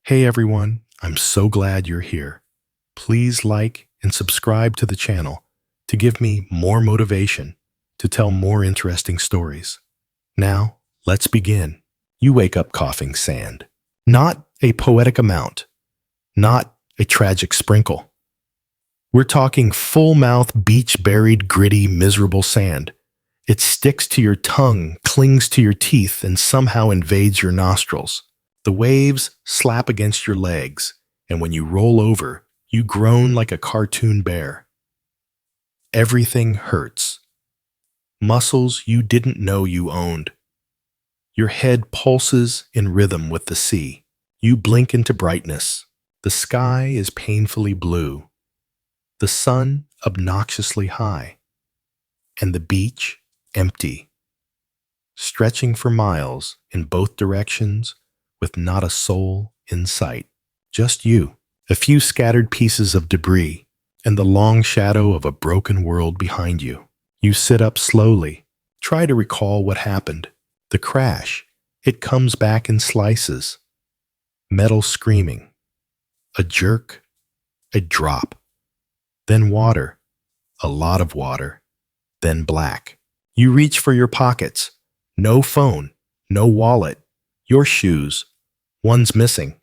Hey everyone, I'm so glad you're here. Please like and subscribe to the channel to give me more motivation to tell more interesting stories. Now, let's begin. You wake up coughing sand. Not a poetic amount, not a tragic sprinkle. We're talking full-mouth, beach-buried, gritty, miserable sand. It sticks to your tongue, clings to your teeth, and somehow invades your nostrils. The waves slap against your legs, and when you roll over, you groan like a cartoon bear. Everything hurts. Muscles you didn't know you owned. Your head pulses in rhythm with the sea. You blink into brightness. The sky is painfully blue. The sun obnoxiously high. And the beach empty. Stretching for miles in both directions with not a soul in sight. Just you, a few scattered pieces of debris, and the long shadow of a broken world behind you. You sit up slowly, try to recall what happened. The crash, it comes back in slices. Metal screaming. A jerk, a drop. Then water, a lot of water. Then black. You reach for your pockets. No phone, no wallet. Your shoes. One's missing.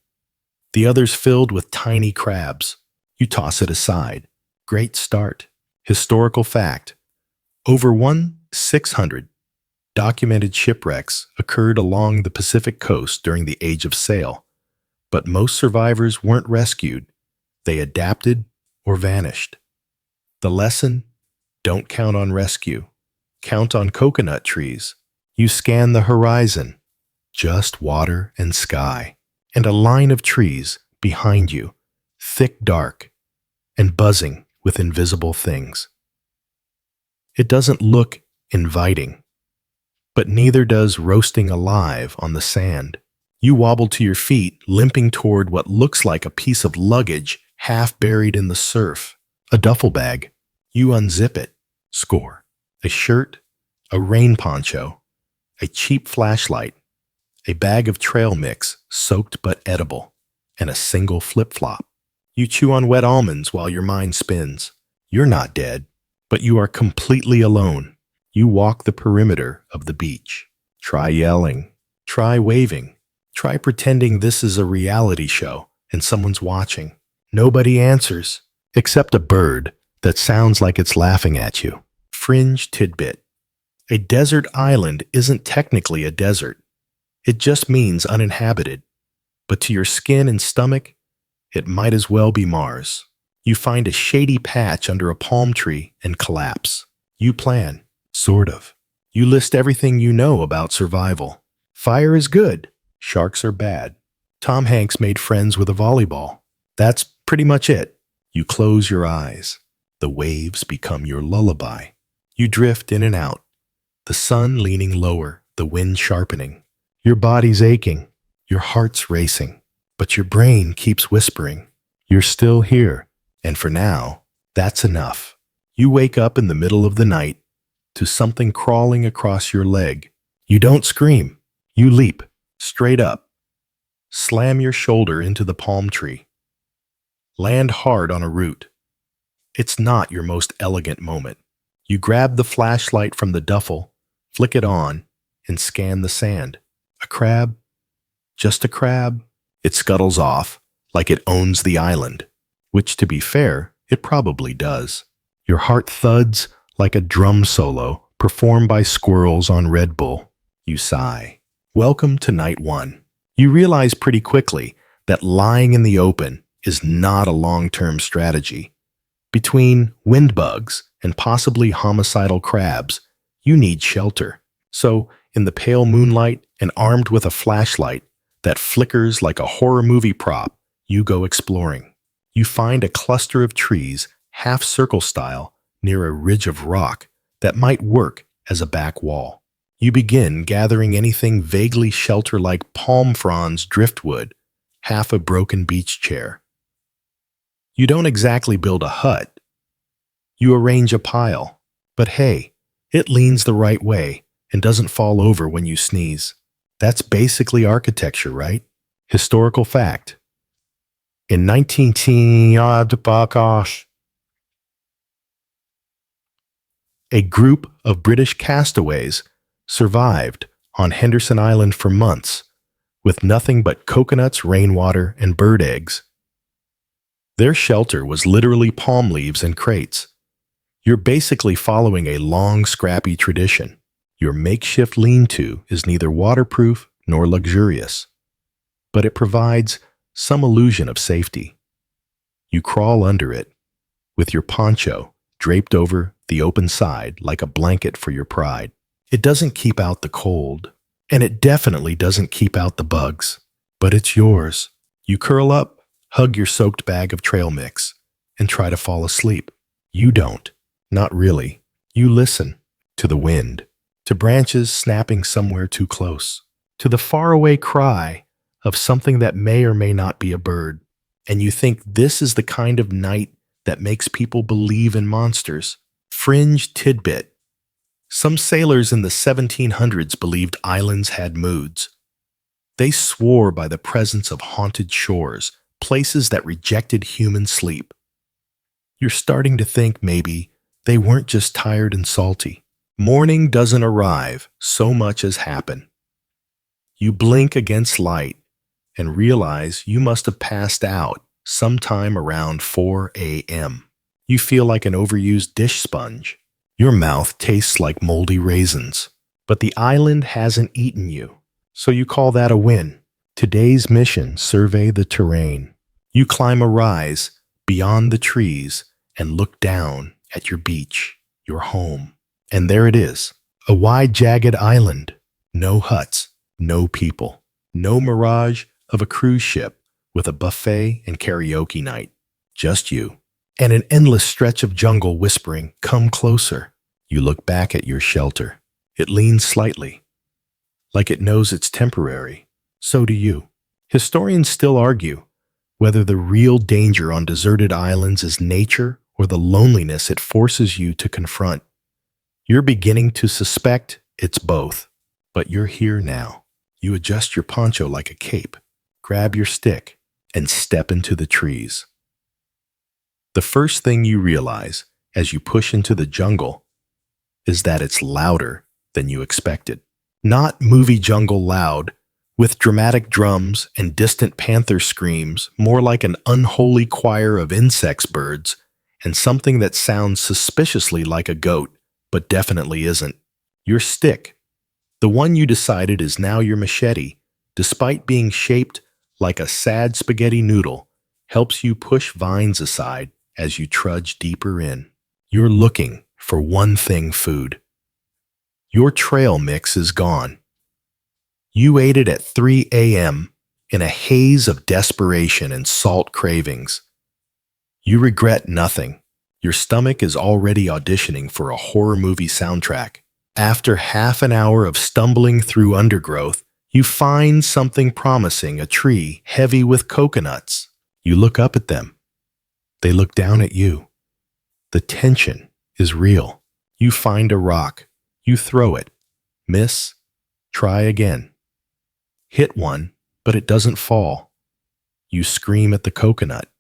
The other's filled with tiny crabs. You toss it aside. Great start. Historical fact. Over 1,600 documented shipwrecks occurred along the Pacific coast during the Age of Sail, but most survivors weren't rescued. They adapted or vanished. The lesson? Don't count on rescue. Count on coconut trees. You scan the horizon. Just water and sky, and a line of trees behind you, thick dark, and buzzing with invisible things. It doesn't look inviting, but neither does roasting alive on the sand. You wobble to your feet, limping toward what looks like a piece of luggage half buried in the surf, a duffel bag. You unzip it. Score. A shirt, a rain poncho, a cheap flashlight, a bag of trail mix, soaked but edible, and a single flip-flop. You chew on wet almonds while your mind spins. You're not dead, but you are completely alone. You walk the perimeter of the beach. Try yelling. Try waving. Try pretending this is a reality show and someone's watching. Nobody answers, except a bird that sounds like it's laughing at you. Fringe tidbit. A desert island isn't technically a desert. It just means uninhabited. But to your skin and stomach, it might as well be Mars. You find a shady patch under a palm tree and collapse. You plan, sort of. You list everything you know about survival. Fire is good. Sharks are bad. Tom Hanks made friends with a volleyball. That's pretty much it. You close your eyes. The waves become your lullaby. You drift in and out. The sun leaning lower, the wind sharpening. Your body's aching, your heart's racing, but your brain keeps whispering, you're still here, and for now, that's enough. You wake up in the middle of the night to something crawling across your leg. You don't scream, you leap, straight up. Slam your shoulder into the palm tree. Land hard on a root. It's not your most elegant moment. You grab the flashlight from the duffel, flick it on, and scan the sand. A crab? Just a crab? It scuttles off, like it owns the island, which, to be fair, it probably does. Your heart thuds like a drum solo performed by squirrels on Red Bull. You sigh. Welcome to night one. You realize pretty quickly that lying in the open is not a long-term strategy. Between wind bugs and possibly homicidal crabs, you need shelter. So, in the pale moonlight and armed with a flashlight that flickers like a horror movie prop, you go exploring. You find a cluster of trees, half circle style, near a ridge of rock that might work as a back wall. You begin gathering anything vaguely shelter-like palm fronds, driftwood, half a broken beach chair. You don't exactly build a hut. You arrange a pile, but hey, it leans the right way and doesn't fall over when you sneeze. That's basically architecture, right? Historical fact. In 1910, a group of British castaways survived on Henderson Island for months with nothing but coconuts, rainwater, and bird eggs. Their shelter was literally palm leaves and crates. You're basically following a long, scrappy tradition. Your makeshift lean-to is neither waterproof nor luxurious, but it provides some illusion of safety. You crawl under it, with your poncho draped over the open side like a blanket for your pride. It doesn't keep out the cold, and it definitely doesn't keep out the bugs, but it's yours. You curl up, hug your soaked bag of trail mix, and try to fall asleep. You don't. Not really. You listen to the wind, to branches snapping somewhere too close, to the faraway cry of something that may or may not be a bird, and you think this is the kind of night that makes people believe in monsters. Fringe tidbit. Some sailors in the 1700s believed islands had moods. They swore by the presence of haunted shores, places that rejected human sleep. You're starting to think maybe they weren't just tired and salty. Morning doesn't arrive, so much has happened. You blink against light and realize you must have passed out sometime around 4 a.m. You feel like an overused dish sponge. Your mouth tastes like moldy raisins, but the island hasn't eaten you, so you call that a win. Today's mission: survey the terrain. You climb a rise beyond the trees and look down at your beach, your home. And there it is, a wide, jagged island. No huts, no people, no mirage of a cruise ship with a buffet and karaoke night. Just you. And an endless stretch of jungle whispering, "Come closer." You look back at your shelter. It leans slightly, like it knows it's temporary. So do you. Historians still argue whether the real danger on deserted islands is nature or the loneliness it forces you to confront. You're beginning to suspect it's both, but you're here now. You adjust your poncho like a cape, grab your stick, and step into the trees. The first thing you realize as you push into the jungle is that it's louder than you expected. Not movie jungle loud, with dramatic drums and distant panther screams, more like an unholy choir of insects, birds, and something that sounds suspiciously like a goat, but definitely isn't. Your stick, the one you decided is now your machete, despite being shaped like a sad spaghetti noodle, helps you push vines aside as you trudge deeper in. You're looking for one thing: food. Your trail mix is gone. You ate it at 3 a.m. in a haze of desperation and salt cravings. You regret nothing. Your stomach is already auditioning for a horror movie soundtrack. After half an hour of stumbling through undergrowth, you find something promising: a tree heavy with coconuts. You look up at them. They look down at you. The tension is real. You find a rock. You throw it. Miss. Try again. Hit one, but it doesn't fall. You scream at the coconut.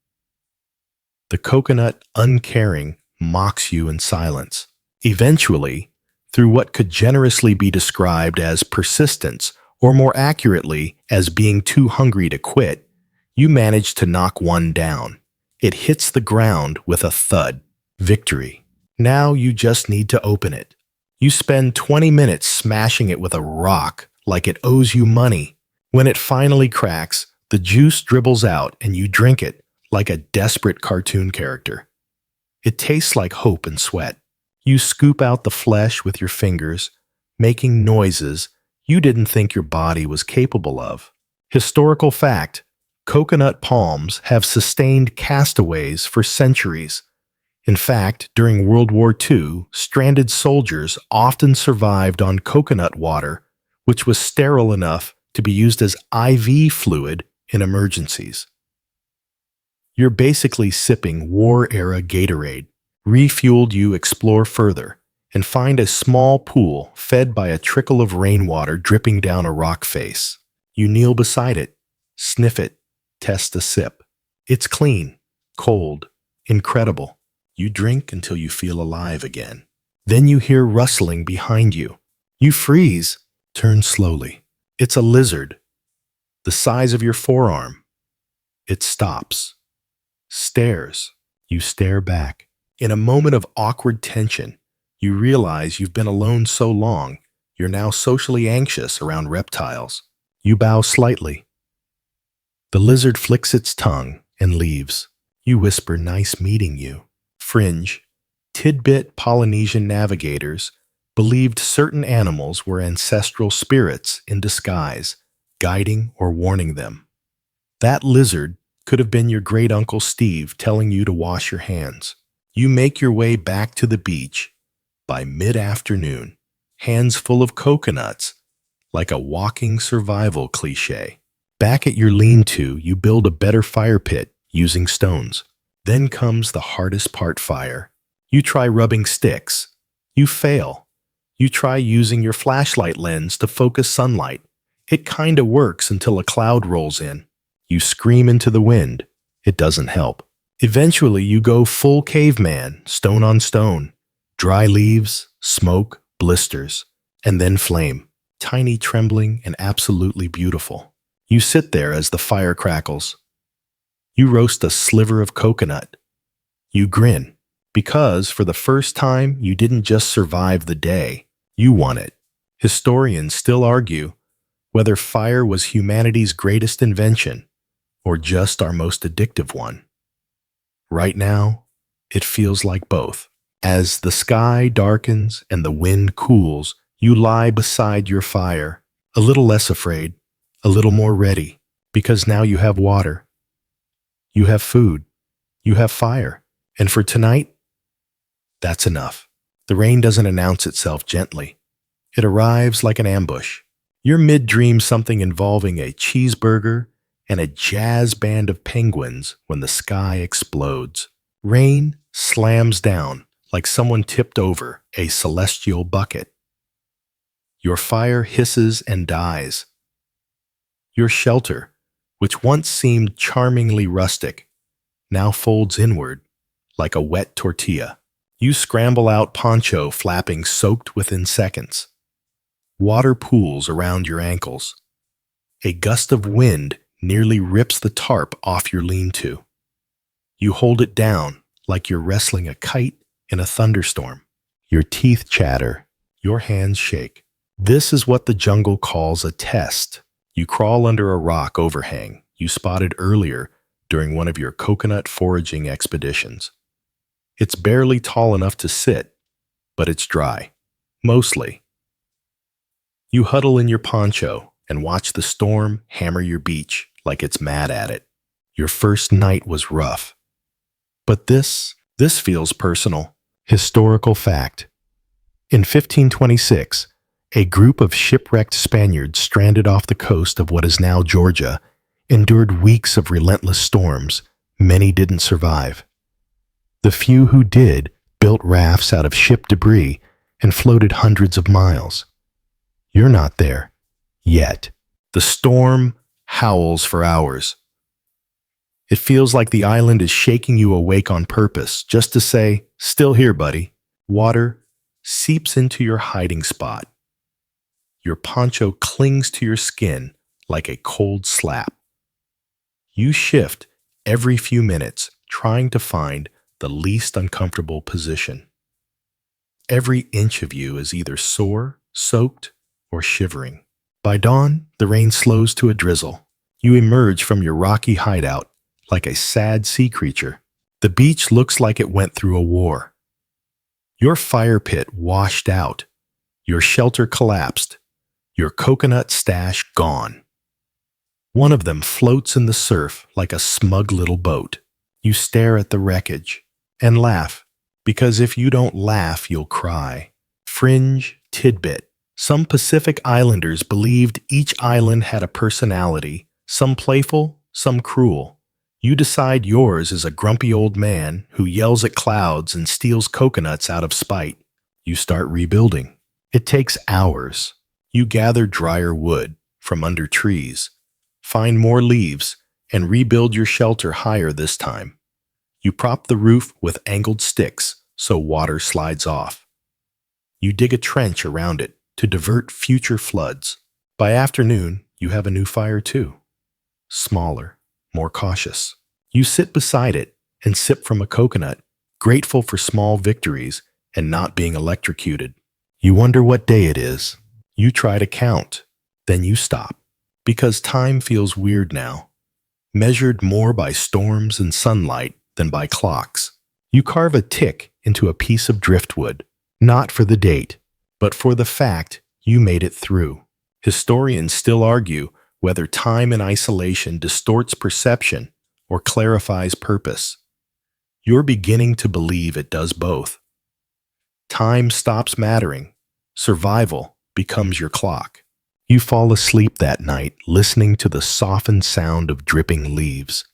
The coconut, uncaring, mocks you in silence. Eventually, through what could generously be described as persistence, or more accurately, as being too hungry to quit, you manage to knock one down. It hits the ground with a thud. Victory. Now you just need to open it. You spend 20 minutes smashing it with a rock like it owes you money. When it finally cracks, the juice dribbles out and you drink it like a desperate cartoon character. It tastes like hope and sweat. You scoop out the flesh with your fingers, making noises you didn't think your body was capable of. Historical fact: coconut palms have sustained castaways for centuries. In fact, during World War II, stranded soldiers often survived on coconut water, which was sterile enough to be used as IV fluid in emergencies. You're basically sipping war-era Gatorade. Refueled, you explore further and find a small pool fed by a trickle of rainwater dripping down a rock face. You kneel beside it, sniff it, test a sip. It's clean, cold, incredible. You drink until you feel alive again. Then you hear rustling behind you. You freeze, turn slowly. It's a lizard, the size of your forearm. It stops, stares. You stare back. In a moment of awkward tension, you realize you've been alone so long, you're now socially anxious around reptiles. You bow slightly. The lizard flicks its tongue and leaves. You whisper, "Nice meeting you." Fringe, tidbit Polynesian navigators believed certain animals were ancestral spirits in disguise, guiding or warning them. That lizard could have been your great uncle Steve telling you to wash your hands. You make your way back to the beach by mid-afternoon, hands full of coconuts, like a walking survival cliche. Back at your lean-to, you build a better fire pit using stones. Then comes the hardest part: fire. You try rubbing sticks. You fail. You try using your flashlight lens to focus sunlight. It kinda works until a cloud rolls in. You scream into the wind. It doesn't help. Eventually, you go full caveman, stone on stone. Dry leaves, smoke, blisters, and then flame. Tiny, trembling, and absolutely beautiful. You sit there as the fire crackles. You roast a sliver of coconut. You grin, because for the first time, you didn't just survive the day, you won it. Historians still argue whether fire was humanity's greatest invention or just our most addictive one. Right now, it feels like both. As the sky darkens and the wind cools, you lie beside your fire, a little less afraid, a little more ready, because now you have water. You have food. You have fire. And for tonight, that's enough. The rain doesn't announce itself gently. It arrives like an ambush. You're mid-dream something involving a cheeseburger and a jazz band of penguins when the sky explodes. Rain slams down like someone tipped over a celestial bucket. Your fire hisses and dies. Your shelter, which once seemed charmingly rustic, now folds inward like a wet tortilla. You scramble out, poncho flapping, soaked within seconds. Water pools around your ankles. A gust of wind nearly rips the tarp off your lean-to. You hold it down like you're wrestling a kite in a thunderstorm. Your teeth chatter. Your hands shake. This is what the jungle calls a test. You crawl under a rock overhang you spotted earlier during one of your coconut foraging expeditions. It's barely tall enough to sit, but it's dry. Mostly. You huddle in your poncho and watch the storm hammer your beach like it's mad at it. Your first night was rough. But this feels personal. Historical fact. In 1526, a group of shipwrecked Spaniards stranded off the coast of what is now Georgia endured weeks of relentless storms. Many didn't survive. The few who did built rafts out of ship debris and floated hundreds of miles. You're not there yet. The storm howls for hours. It feels like the island is shaking you awake on purpose, just to say, "Still here, buddy." Water seeps into your hiding spot. Your poncho clings to your skin like a cold slap. You shift every few minutes, trying to find the least uncomfortable position. Every inch of you is either sore, soaked, or shivering. By dawn, the rain slows to a drizzle. You emerge from your rocky hideout like a sad sea creature. The beach looks like it went through a war. Your fire pit washed out. Your shelter collapsed. Your coconut stash gone. One of them floats in the surf like a smug little boat. You stare at the wreckage and laugh, because if you don't laugh, you'll cry. Fringe tidbit. Some Pacific Islanders believed each island had a personality, some playful, some cruel. You decide yours is a grumpy old man who yells at clouds and steals coconuts out of spite. You start rebuilding. It takes hours. You gather drier wood from under trees, find more leaves, and rebuild your shelter higher this time. You prop the roof with angled sticks so water slides off. You dig a trench around it to divert future floods. By afternoon, you have a new fire too. Smaller, more cautious. You sit beside it and sip from a coconut, grateful for small victories and not being electrocuted. You wonder what day it is. You try to count. Then you stop. Because time feels weird now, measured more by storms and sunlight than by clocks. You carve a tick into a piece of driftwood, not for the date, but for the fact you made it through. Historians still argue whether time in isolation distorts perception or clarifies purpose. You're beginning to believe it does both. Time stops mattering. Survival becomes your clock. You fall asleep that night listening to the softened sound of dripping leaves.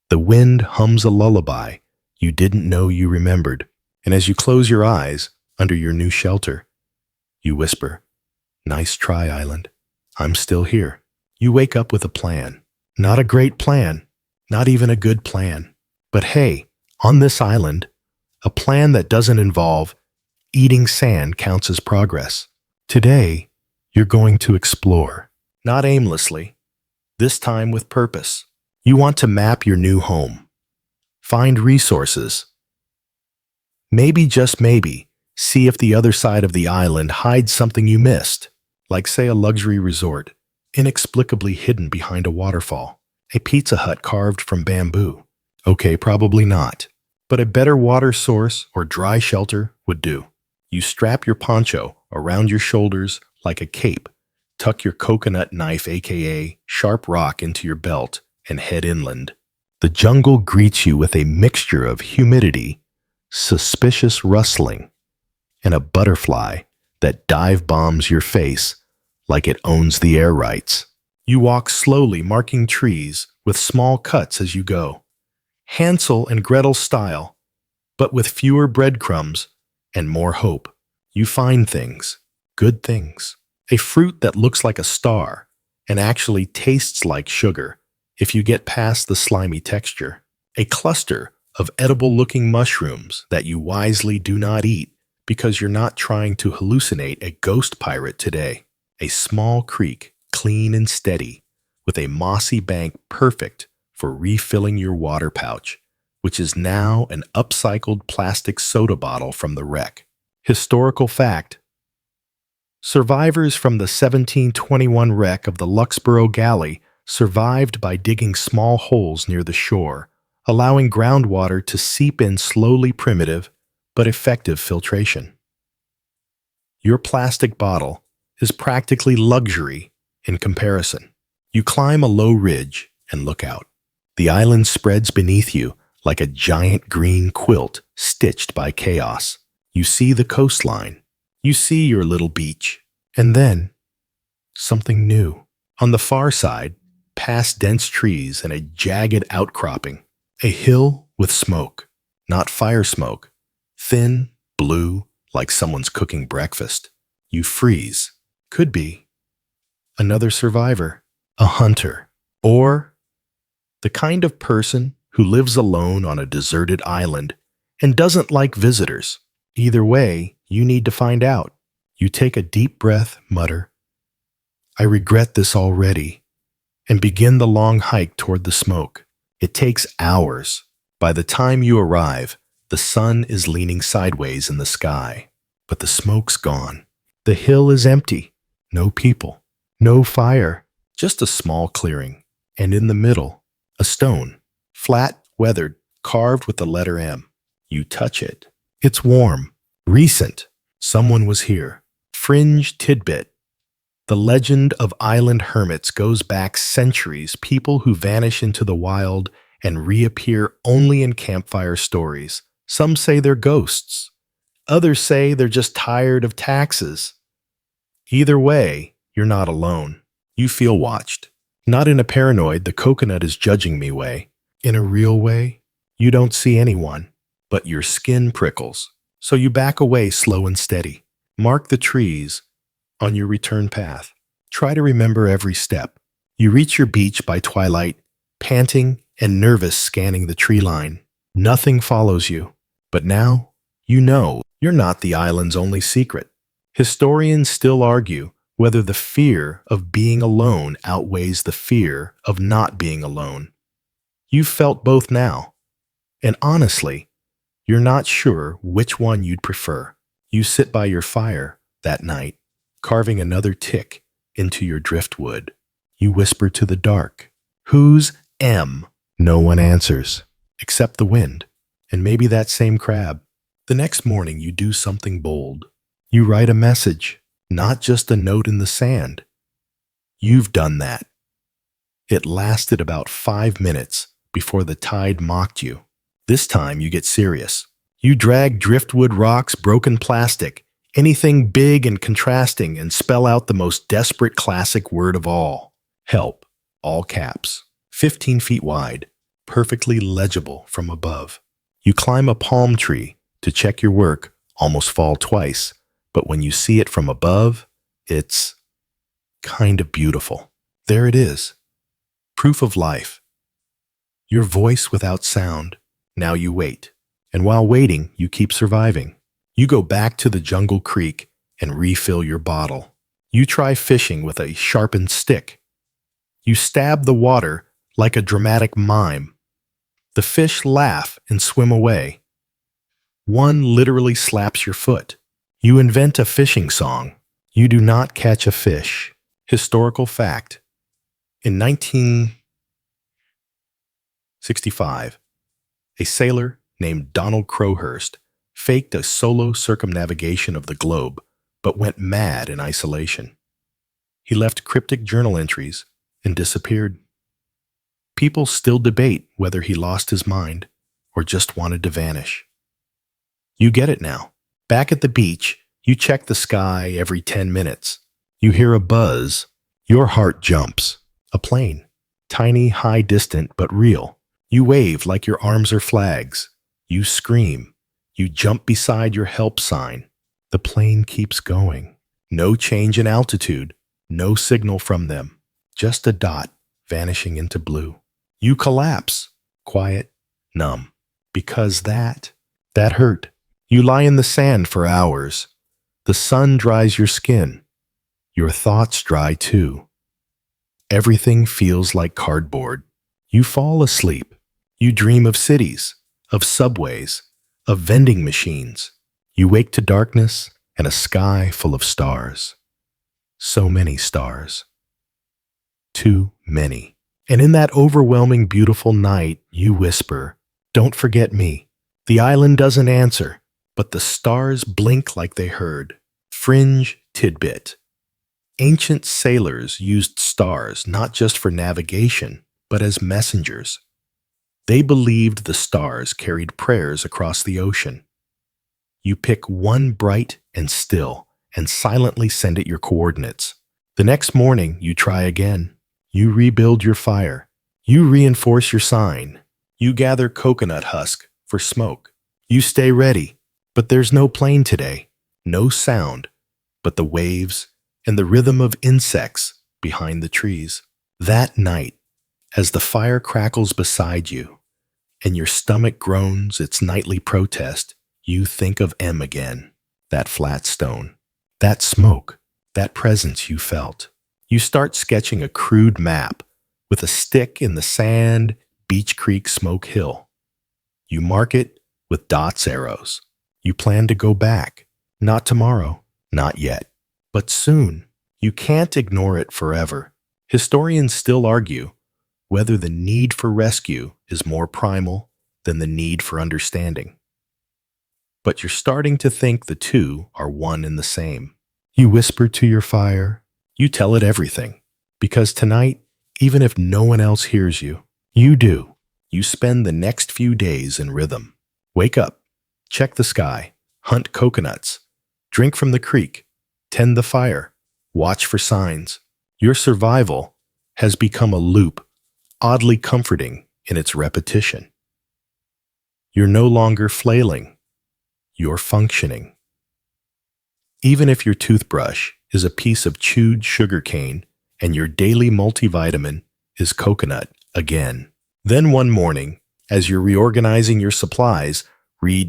The wind hums a lullaby you didn't know you remembered, and as you close your eyes under your new shelter, you whisper, "Nice try, island. I'm still here." You wake up with a plan. Not a great plan, not even a good plan. But hey, on this island, a plan that doesn't involve eating sand counts as progress. Today, you're going to explore, not aimlessly, this time with purpose. You want to map your new home, find resources, maybe, just maybe, see if the other side of the island hides something you missed, like say a luxury resort, inexplicably hidden behind a waterfall, a pizza hut carved from bamboo. Okay, probably not, but a better water source or dry shelter would do. You strap your poncho around your shoulders like a cape, tuck your coconut knife, aka sharp rock, into your belt, and head inland. The jungle greets you with a mixture of humidity, suspicious rustling, and a butterfly that dive bombs your face like it owns the air rights. You walk slowly, marking trees with small cuts as you go. Hansel and Gretel style, but with fewer breadcrumbs and more hope. You find things, good things. A fruit that looks like a star and actually tastes like sugar if you get past the slimy texture. A cluster of edible-looking mushrooms that you wisely do not eat because you're not trying to hallucinate a ghost pirate today. A small creek, clean and steady, with a mossy bank perfect for refilling your water pouch, which is now an upcycled plastic soda bottle from the wreck. Historical fact: survivors from the 1721 wreck of the Luxborough Galley survived by digging small holes near the shore, allowing groundwater to seep in slowly. Primitive but effective filtration. Your plastic bottle is practically luxury in comparison. You climb a low ridge and look out. The island spreads beneath you like a giant green quilt stitched by chaos. You see the coastline. You see your little beach. And then, something new. On the far side, past dense trees and a jagged outcropping, a hill with smoke, not fire smoke, thin, blue, like someone's cooking breakfast. You freeze. Could be another survivor, a hunter, or the kind of person who lives alone on a deserted island and doesn't like visitors. Either way, you need to find out. You take a deep breath, mutter, "I regret this already," and begin the long hike toward the smoke. It takes hours. By the time you arrive, the sun is leaning sideways in the sky, but the smoke's gone. The hill is empty. No people, no fire, just a small clearing. And in the middle, a stone, flat, weathered, carved with the letter M. You touch it. It's warm, recent. Someone was here. Fringe tidbit: the legend of island hermits goes back centuries. People who vanish into the wild and reappear only in campfire stories. Some say they're ghosts. Others say they're just tired of taxes. Either way, you're not alone. You feel watched. Not in a paranoid, the coconut is judging me way. In a real way, you don't see anyone, but your skin prickles. So you back away slow and steady. Mark the trees on your return path. Try to remember every step. You reach your beach by twilight, panting and nervous scanning the tree line. Nothing follows you. But now, you know you're not the island's only secret. Historians still argue whether the fear of being alone outweighs the fear of not being alone. You've felt both now, and honestly, you're not sure which one you'd prefer. You sit by your fire that night, carving another tick into your driftwood. You whisper to the dark, "Who's M?" No one answers, except the wind, and maybe that same crab. The next morning, you do something bold. You write a message, not just a note in the sand. You've done that. It lasted about 5 minutes before the tide mocked you. This time you get serious. You drag driftwood rocks, broken plastic, anything big and contrasting, and spell out the most desperate classic word of all. Help, all caps, 15 feet wide, perfectly legible from above. You climb a palm tree to check your work, almost fall twice, but when you see it from above, it's kind of beautiful. There it is. Proof of life. Your voice without sound. Now you wait. And while waiting, you keep surviving. You go back to the jungle creek and refill your bottle. You try fishing with a sharpened stick. You stab the water like a dramatic mime. The fish laugh and swim away. One literally slaps your foot. You invent a fishing song. You do not catch a fish. Historical fact. In 1965, a sailor named Donald Crowhurst faked a solo circumnavigation of the globe, but went mad in isolation. He left cryptic journal entries and disappeared. People still debate whether he lost his mind or just wanted to vanish. You get it now. Back at the beach, you check the sky every 10 minutes. You hear a buzz. Your heart jumps. A plane. Tiny, high, distant, but real. You wave like your arms are flags. You scream. You jump beside your help sign. The plane keeps going. No change in altitude. No signal from them. Just a dot vanishing into blue. You collapse. Quiet, numb. Because that hurt. You lie in the sand for hours. The sun dries your skin. Your thoughts dry too. Everything feels like cardboard. You fall asleep. You dream of cities, of subways, of vending machines. You wake to darkness and a sky full of stars. So many stars. Too many. And in that overwhelming, beautiful night, you whisper, "Don't forget me." The island doesn't answer, but the stars blink like they heard. Fringe tidbit. Ancient sailors used stars not just for navigation, but as messengers. They believed the stars carried prayers across the ocean. You pick one bright and still, and silently send it your coordinates. The next morning, you try again. You rebuild your fire. You reinforce your sign. You gather coconut husk for smoke. You stay ready, but there's no plane today. No sound, but the waves and the rhythm of insects behind the trees. That night, as the fire crackles beside you, and your stomach groans its nightly protest, you think of M again, that flat stone, that smoke, that presence you felt. You start sketching a crude map with a stick in the sand, Beach Creek Smoke Hill. You mark it with dots, arrows. You plan to go back. Not tomorrow, not yet, but soon. You can't ignore it forever. Historians still argue whether the need for rescue is more primal than the need for understanding. But you're starting to think the two are one and the same. You whisper to your fire. You tell it everything. Because tonight, even if no one else hears you, you do. You spend the next few days in rhythm. Wake up, check the sky, hunt coconuts, drink from the creek, tend the fire, watch for signs. Your survival has become a loop, oddly comforting in its repetition. You're no longer flailing. You're functioning. Even if your toothbrush is a piece of chewed sugar cane and your daily multivitamin is coconut again, Then one morning, as you're reorganizing your supplies,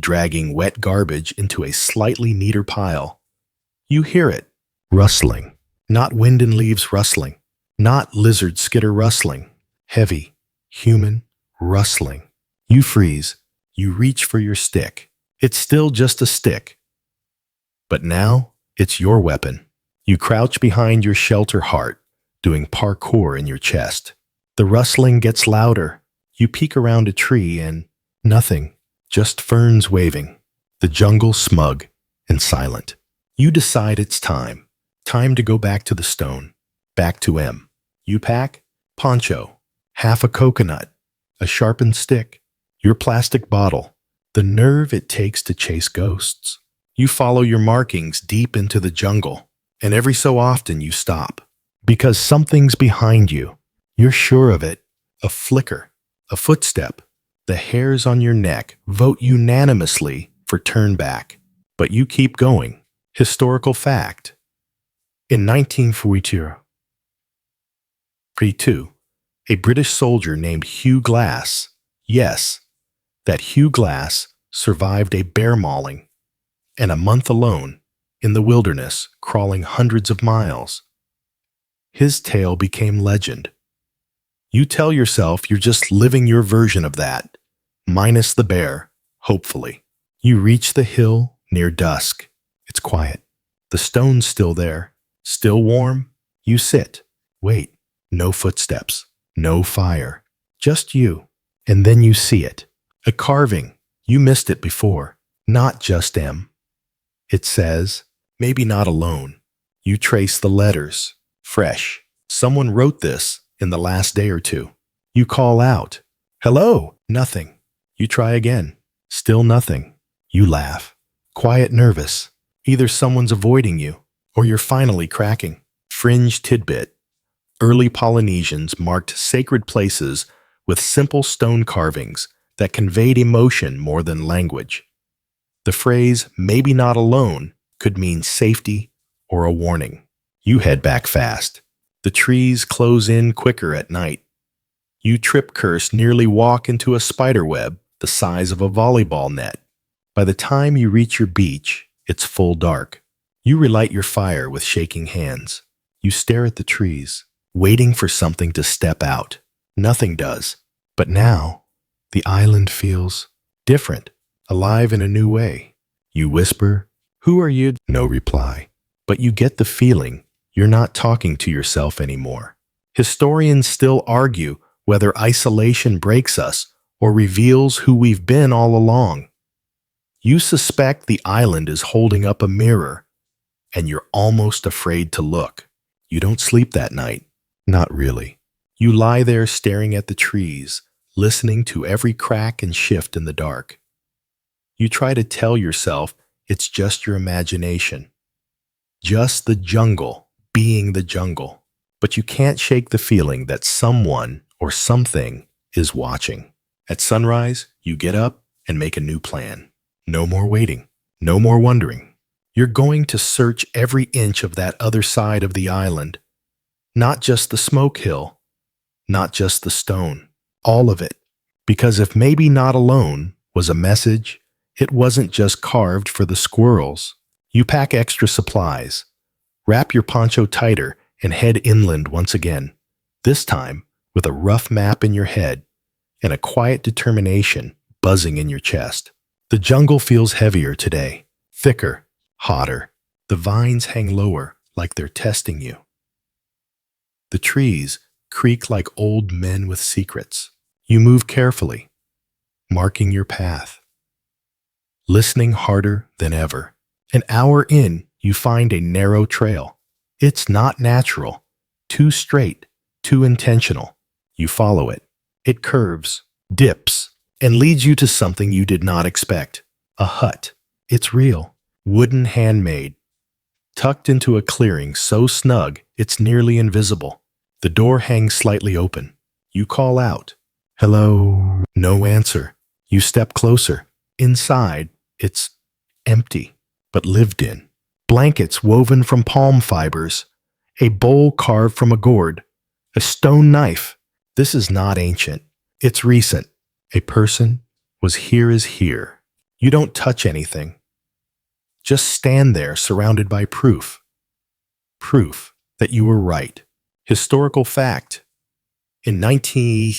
dragging wet garbage into a slightly neater pile, you hear it rustling. Not wind and leaves rustling, not lizard skitter rustling, heavy, human rustling. You freeze. You reach for your stick. It's still just a stick. But now, it's your weapon. You crouch behind your shelter heart, doing parkour in your chest. The rustling gets louder. You peek around a tree and nothing, just ferns waving. The jungle smug and silent. You decide it's time. Time to go back to the stone. Back to M. You pack? Poncho. Half a coconut. A sharpened stick. Your plastic bottle. The nerve it takes to chase ghosts. You follow your markings deep into the jungle, and every so often you stop. Because something's behind you. You're sure of it. A flicker. A footstep. The hairs on your neck vote unanimously for turn back. But you keep going. Historical fact. In 1942, a British soldier named Hugh Glass, yes, that Hugh Glass survived a bear mauling and a month alone in the wilderness crawling hundreds of miles. His tale became legend. You tell yourself you're just living your version of that, minus the bear, hopefully. You reach the hill near dusk. It's quiet. The stone's still there. Still warm? You sit. Wait. No footsteps. No fire. Just you. And then you see it. A carving. You missed it before. Not just M. It says, maybe not alone. You trace the letters. Fresh. Someone wrote this in the last day or two. You call out. Hello. Nothing. You try again. Still nothing. You laugh. Quiet, nervous. Either someone's avoiding you, or you're finally cracking. Fringe tidbit. Early Polynesians marked sacred places with simple stone carvings that conveyed emotion more than language. The phrase, maybe not alone, could mean safety or a warning. You head back fast. The trees close in quicker at night. You trip curse nearly walk into a spider web the size of a volleyball net. By the time you reach your beach, it's full dark. You relight your fire with shaking hands. You stare at the trees, waiting for something to step out. Nothing does. But now, the island feels different, alive in a new way. You whisper, "Who are you?" No reply. But you get the feeling you're not talking to yourself anymore. Historians still argue whether isolation breaks us or reveals who we've been all along. You suspect the island is holding up a mirror, and you're almost afraid to look. You don't sleep that night. Not really. You lie there staring at the trees, listening to every crack and shift in the dark. You try to tell yourself it's just your imagination. Just the jungle being the jungle. But you can't shake the feeling that someone or something is watching. At sunrise, you get up and make a new plan. No more waiting. No more wondering. You're going to search every inch of that other side of the island. Not just the smoke hill. Not just the stone. All of it. Because if maybe not alone was a message, it wasn't just carved for the squirrels. You pack extra supplies. Wrap your poncho tighter and head inland once again. This time with a rough map in your head and a quiet determination buzzing in your chest. The jungle feels heavier today, thicker, hotter. The vines hang lower like they're testing you. The trees creak like old men with secrets. You move carefully, marking your path. Listening harder than ever. An hour in, you find a narrow trail. It's not natural, too straight, too intentional. You follow it. It curves, dips, and leads you to something you did not expect. A hut. It's real. Wooden handmade. Tucked into a clearing so snug it's nearly invisible. The door hangs slightly open. You call out. Hello. No answer. You step closer. Inside, it's empty, but lived in. Blankets woven from palm fibers. A bowl carved from a gourd. A stone knife. This is not ancient. It's recent. A person was here is here. You don't touch anything. Just stand there surrounded by proof. Proof that you were right. Historical fact. In 19...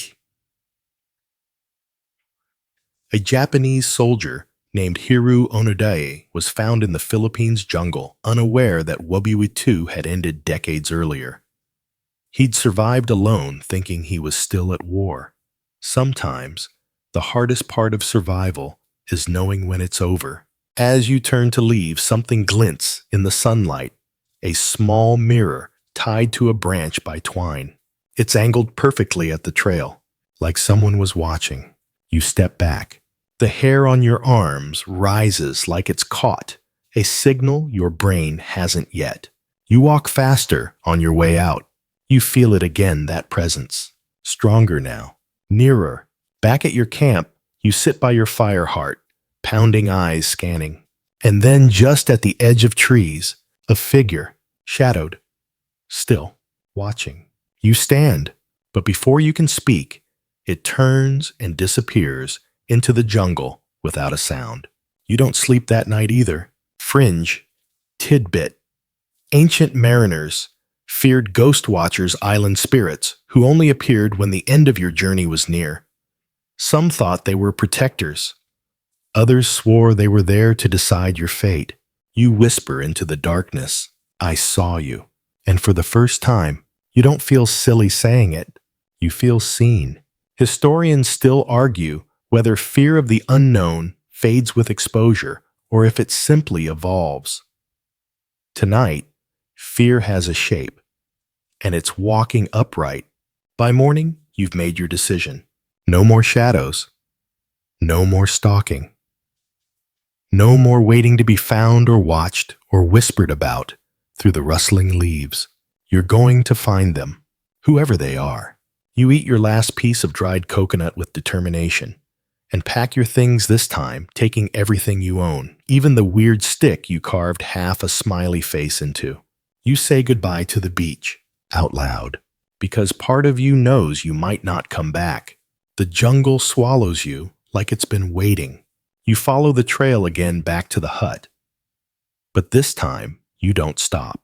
A Japanese soldier named Hiru Onodae was found in the Philippines jungle, unaware that WW2 had ended decades earlier. He'd survived alone, thinking he was still at war. Sometimes, the hardest part of survival is knowing when it's over. As you turn to leave, something glints in the sunlight, a small mirror tied to a branch by twine. It's angled perfectly at the trail, like someone was watching. You step back. The hair on your arms rises like it's caught, a signal your brain hasn't yet. You walk faster on your way out. You feel it again, that presence. Stronger now. Nearer. Back at your camp, you sit by your fire heart, pounding eyes scanning. And then just at the edge of trees, a figure, shadowed, still, watching. You stand, but before you can speak, it turns and disappears into the jungle without a sound. You don't sleep that night either. Fringe, tidbit. Ancient mariners feared ghost watchers, island spirits, who only appeared when the end of your journey was near. Some thought they were protectors. Others swore they were there to decide your fate. You whisper into the darkness, "I saw you." And for the first time, you don't feel silly saying it. You feel seen. Historians still argue whether fear of the unknown fades with exposure or if it simply evolves. Tonight, fear has a shape, and it's walking upright. By morning, you've made your decision. No more shadows. No more stalking. No more waiting to be found or watched or whispered about through the rustling leaves. You're going to find them, whoever they are. You eat your last piece of dried coconut with determination and pack your things this time, taking everything you own, even the weird stick you carved half a smiley face into. You say goodbye to the beach, out loud, because part of you knows you might not come back. The jungle swallows you like it's been waiting. You follow the trail again back to the hut. But this time, you don't stop.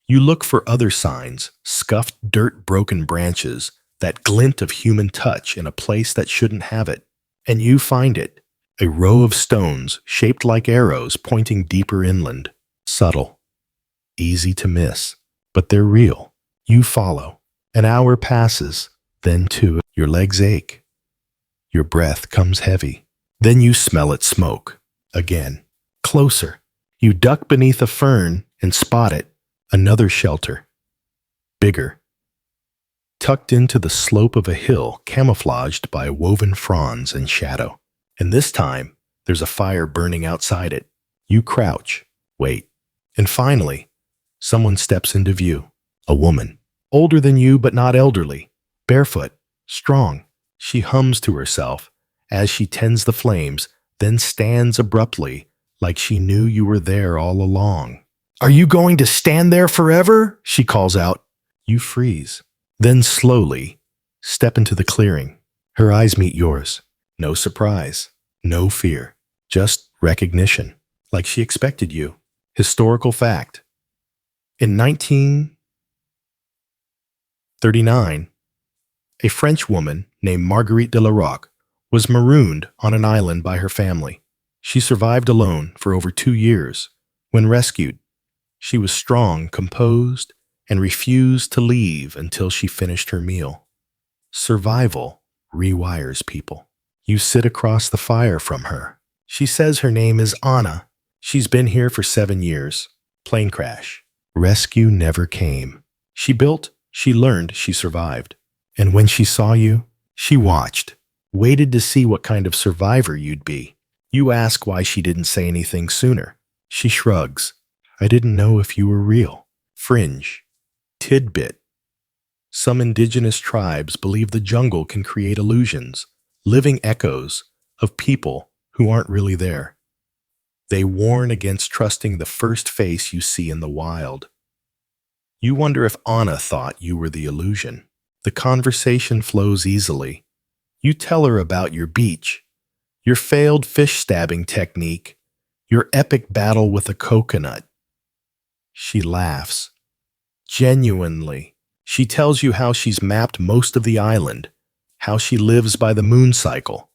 You look for other signs, scuffed dirt, broken branches, that glint of human touch in a place that shouldn't have it. And you find it, a row of stones shaped like arrows pointing deeper inland. Subtle, easy to miss, but they're real. You follow. An hour passes, then two. Your legs ache. Your breath comes heavy. Then you smell it smoke. Again. Closer. You duck beneath a fern and spot it. Another shelter. Bigger. Tucked into the slope of a hill, camouflaged by woven fronds and shadow. And this time, there's a fire burning outside it. You crouch, wait. And finally, someone steps into view. A woman. Older than you, but not elderly. Barefoot. Strong. She hums to herself as she tends the flames, then stands abruptly, like she knew you were there all along. "Are you going to stand there forever?" she calls out. You freeze. Then slowly step into the clearing. Her eyes meet yours. No surprise. No fear. Just recognition. Like she expected you. Historical fact. In 1939, a French woman named Marguerite de la Roque was marooned on an island by her family. She survived alone for over 2 years. When rescued, she was strong, composed, and refused to leave until she finished her meal. Survival rewires people. You sit across the fire from her. She says her name is Anna. She's been here for 7 years. Plane crash. Rescue never came. She built, she learned, she survived. And when she saw you, she watched, waited to see what kind of survivor you'd be. You ask why she didn't say anything sooner. She shrugs. "I didn't know if you were real." Fringe. Tidbit. Some indigenous tribes believe the jungle can create illusions, living echoes of people who aren't really there. They warn against trusting the first face you see in the wild. You wonder if Anna thought you were the illusion. The conversation flows easily. You tell her about your beach, your failed fish stabbing technique, your epic battle with a coconut. She laughs. Genuinely. She tells you how she's mapped most of the island, how she lives by the moon cycle,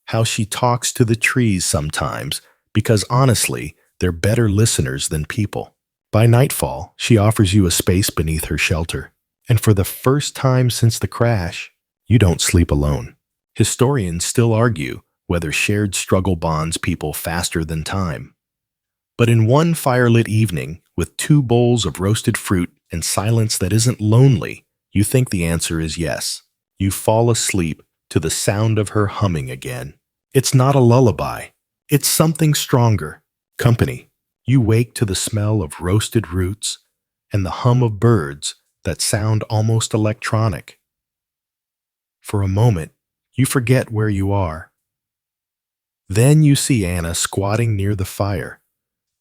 how she talks to the trees sometimes, because honestly, they're better listeners than people. By nightfall, she offers you a space beneath her shelter. And for the first time since the crash, you don't sleep alone. Historians still argue whether shared struggle bonds people faster than time. But in one firelit evening, with 2 bowls of roasted fruit and silence that isn't lonely, you think the answer is yes. You fall asleep to the sound of her humming again. It's not a lullaby. It's something stronger. Company. You wake to the smell of roasted roots and the hum of birds that sound almost electronic. For a moment, you forget where you are. Then you see Anna squatting near the fire,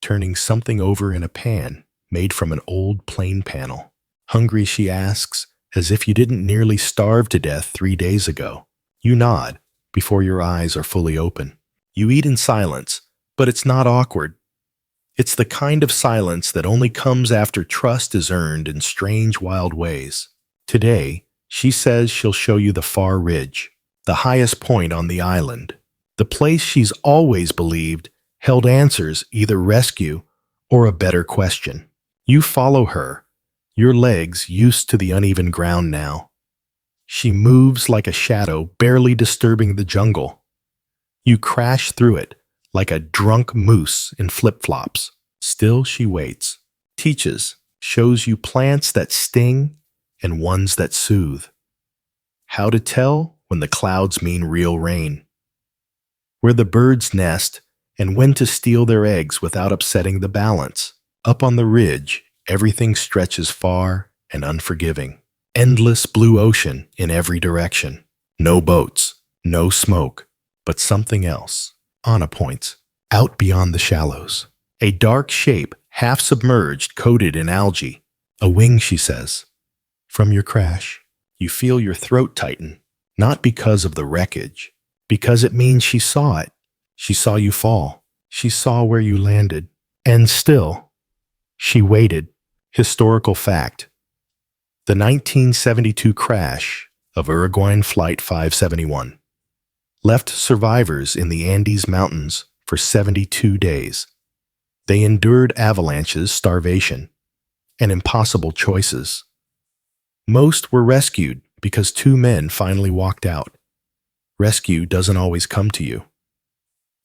turning something over in a pan made from an old plain panel. Hungry, she asks, as if you didn't nearly starve to death 3 days ago. You nod before your eyes are fully open. You eat in silence, but it's not awkward. It's the kind of silence that only comes after trust is earned in strange, wild ways. Today, she says she'll show you the far ridge, the highest point on the island, the place she's always believed held answers, either rescue or a better question. You follow her, your legs used to the uneven ground now. She moves like a shadow, barely disturbing the jungle. You crash through it like a drunk moose in flip-flops. Still she waits, teaches, shows you plants that sting and ones that soothe. How to tell when the clouds mean real rain. Where the birds nest and when to steal their eggs without upsetting the balance. Up on the ridge, everything stretches far and unforgiving. Endless blue ocean in every direction. No boats, no smoke, but something else. Anna points, out beyond the shallows. A dark shape, half submerged, coated in algae. A wing, she says. From your crash, you feel your throat tighten, not because of the wreckage, because it means she saw it. She saw you fall. She saw where you landed. And still, she waited. Historical fact. The 1972 crash of Uruguayan Flight 571 left survivors in the Andes Mountains for 72 days. They endured avalanches, starvation, and impossible choices. Most were rescued because 2 men finally walked out. Rescue doesn't always come to you.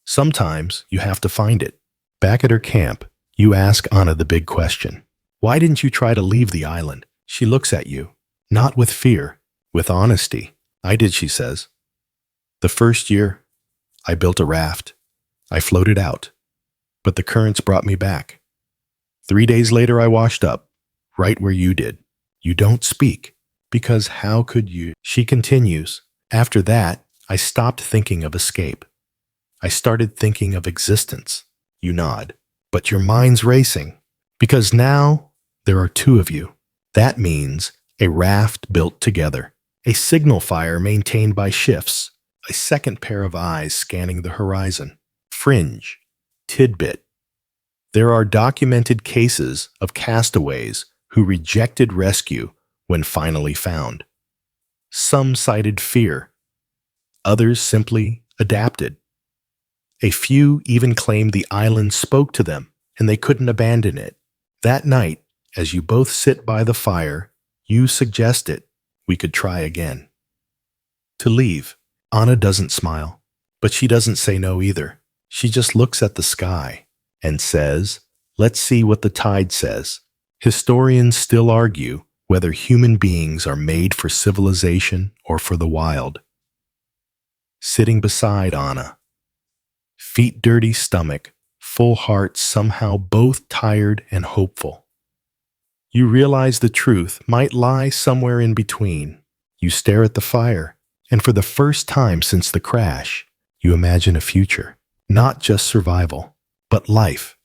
Sometimes you have to find it. Back at her camp, you ask Anna the big question. Why didn't you try to leave the island? She looks at you, not with fear, with honesty. I did, she says. The first year, I built a raft. I floated out, but the currents brought me back. 3 days later, I washed up, right where you did. You don't speak, because how could you? She continues. After that, I stopped thinking of escape. I started thinking of existence. You nod. But your mind's racing, because now there are 2 of you. That means a raft built together, a signal fire maintained by shifts, a second pair of eyes scanning the horizon. Fringe, tidbit. There are documented cases of castaways who rejected rescue when finally found. Some cited fear. Others simply adapted. A few even claimed the island spoke to them and they couldn't abandon it. That night, as you both sit by the fire, you suggest it. We could try again. To leave, Anna doesn't smile, but she doesn't say no either. She just looks at the sky and says, let's see what the tide says. Historians still argue whether human beings are made for civilization or for the wild. Sitting beside Anna, feet dirty, stomach, full heart, somehow both tired and hopeful. You realize the truth might lie somewhere in between. You stare at the fire, and for the first time since the crash, you imagine a future. Not just survival, but life.